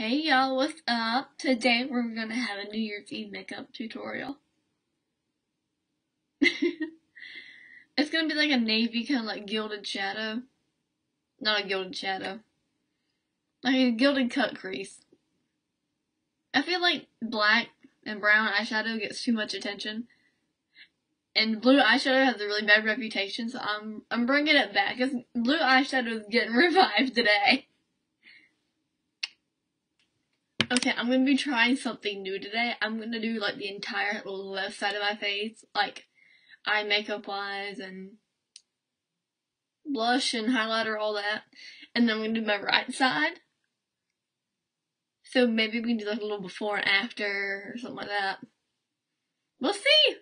Hey y'all, what's up? Today we're gonna have a New Year's Eve makeup tutorial. It's gonna be like a navy kind of like gilded shadow. Not a gilded shadow. Like a gilded cut crease. I feel like black and brown eyeshadow gets too much attention. And blue eyeshadow has a really bad reputation, so I'm bringing it back. Cause blue eyeshadow is getting revived today. Okay, I'm gonna be trying something new today. I'm gonna do like the entire left side of my face, like eye makeup wise and blush and highlighter, all that. And then I'm gonna do my right side. So maybe we can do like a little before and after or something like that. We'll see!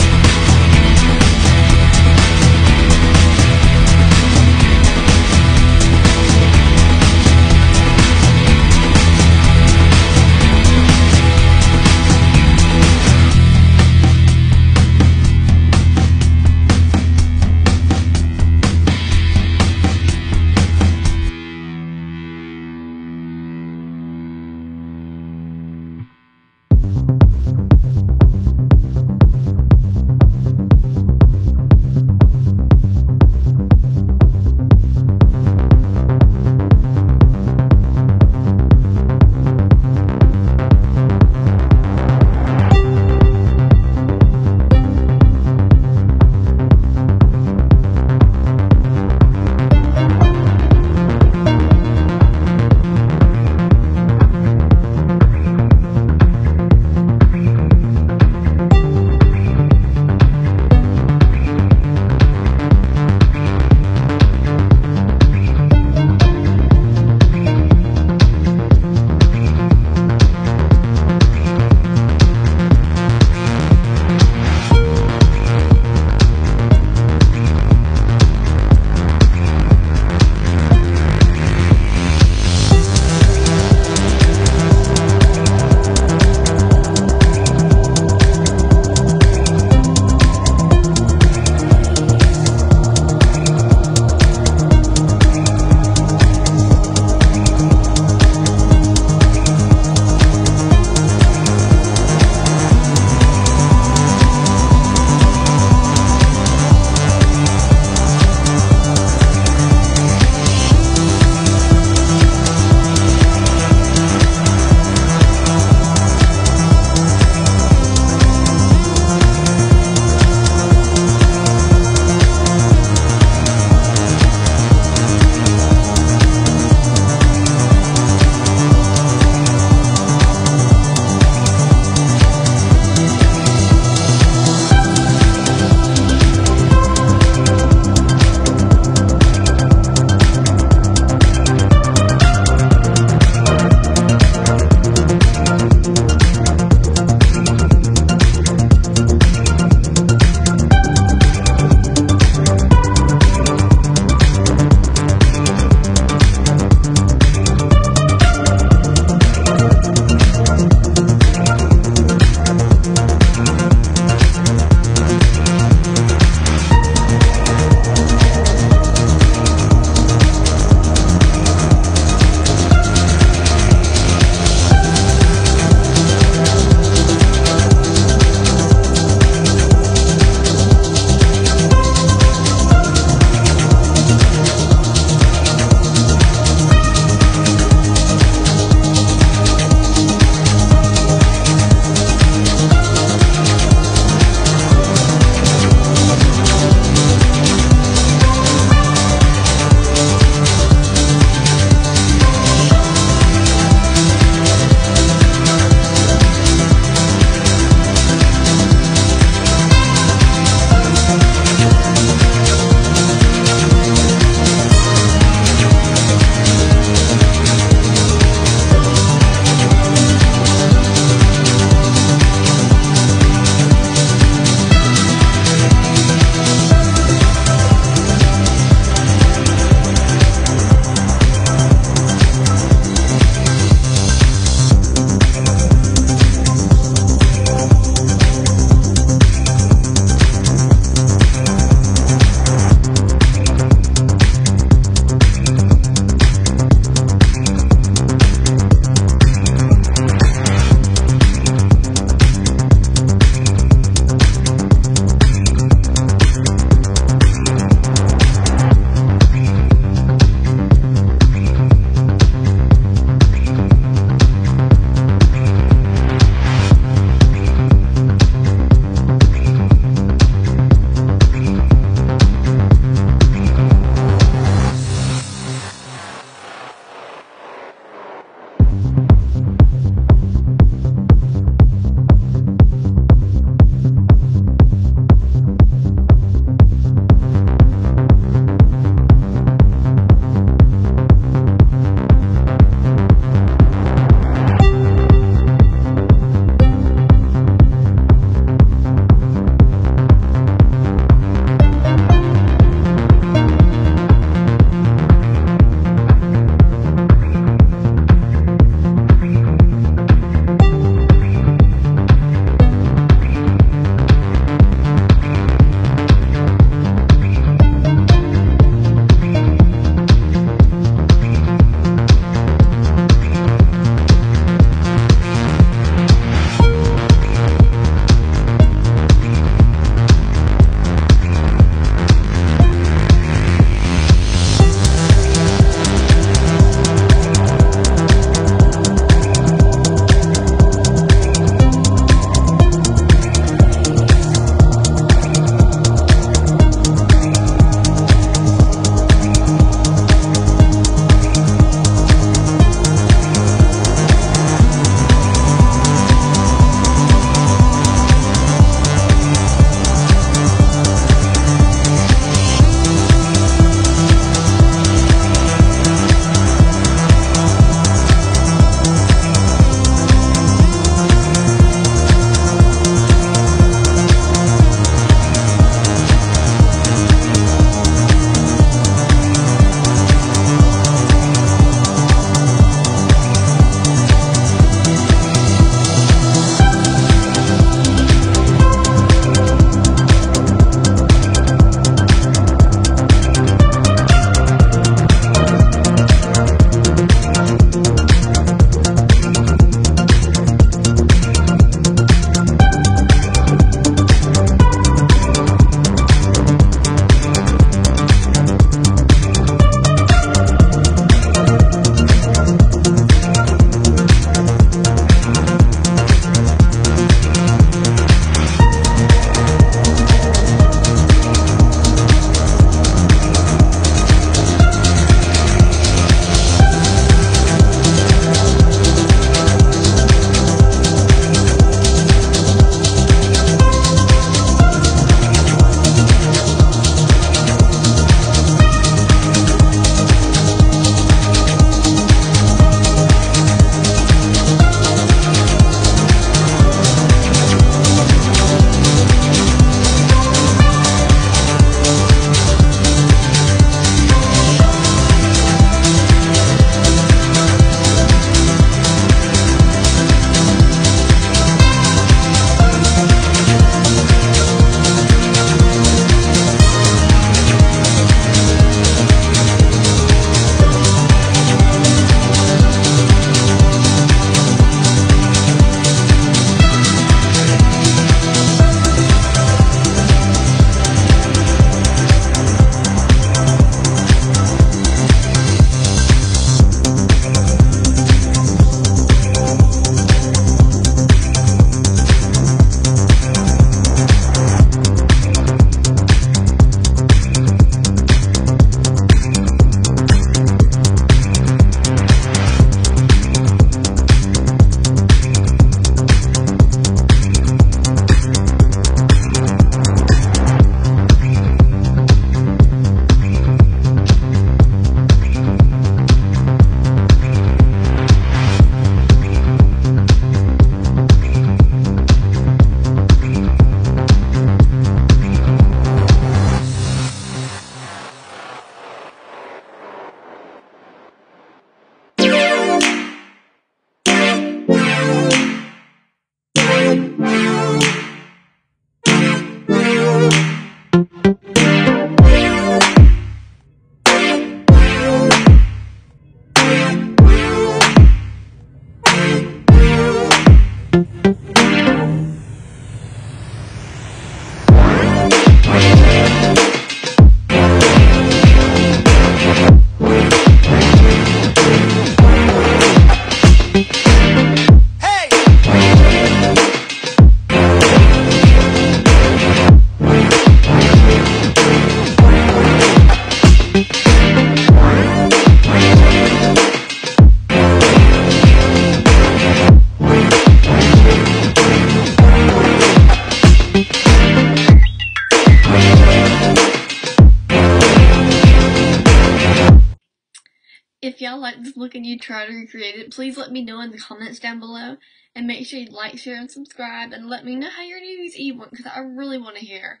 if y'all like this look and you try to recreate it, please let me know in the comments down below. And make sure you like, share, and subscribe. And let me know how your New Year's Eve went, because I really want to hear.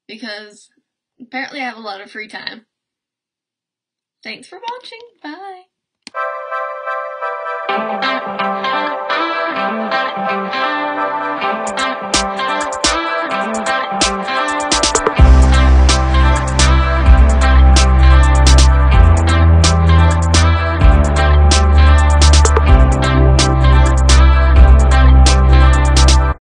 Because apparently I have a lot of free time. Thanks for watching. Bye.